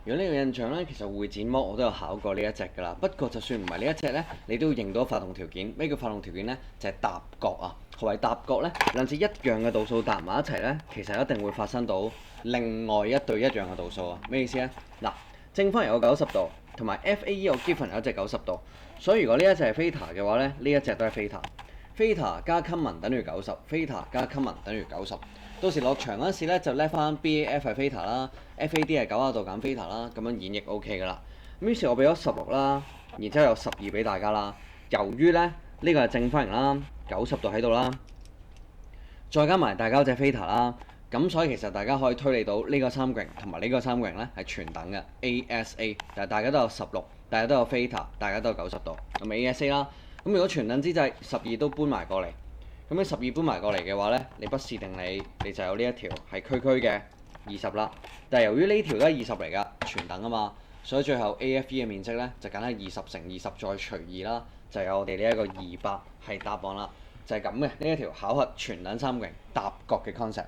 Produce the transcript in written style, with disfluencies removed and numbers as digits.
如果你有印象咧，其實會展膜我都有考過呢一隻㗎啦。不過就算唔係呢一隻咧，你都要認到發動條件。咩叫發動條件咧？就係搭角啊。何謂搭角咧？兩次一樣嘅度數搭埋一齊咧，其實一定會發生到另外一對一樣嘅度數啊。咩意思咧？嗱，正方形有90度，同埋 FAE 有 given 有一隻90度，所以如果呢一隻係 theta 嘅話咧，呢一隻都係 theta。theta 加 common 等於90，theta 加 common 等於90。到時落場嗰陣時咧，就叻翻 BAF 係 theta 啦，FAD 係90度減 theta 啦，咁樣演繹 OK 噶啦。咁於是我俾咗16啦，然之後有12俾大家啦。由於咧呢個係正方形啦，90度喺度啦，再加埋大家嗰隻 theta 啦，咁所以其實大家可以推理到呢個三角形同埋呢個三角形咧係全等嘅 ASA，但係大家都有16，大家都有 theta，大家都有90度，咁 ASA 啦。咁如果全等之際12都搬埋過嚟，咁你12搬埋過嚟嘅話咧，你不試定你就有呢一條係區區嘅20啦。但係由於呢條都係20嚟㗎，全等啊嘛，所以最後 AFE 嘅面積咧就梗係20乘20再除2啦，就有我哋呢一個200係答案啦。就係咁嘅呢一條考核全等三角形搭角嘅 concept。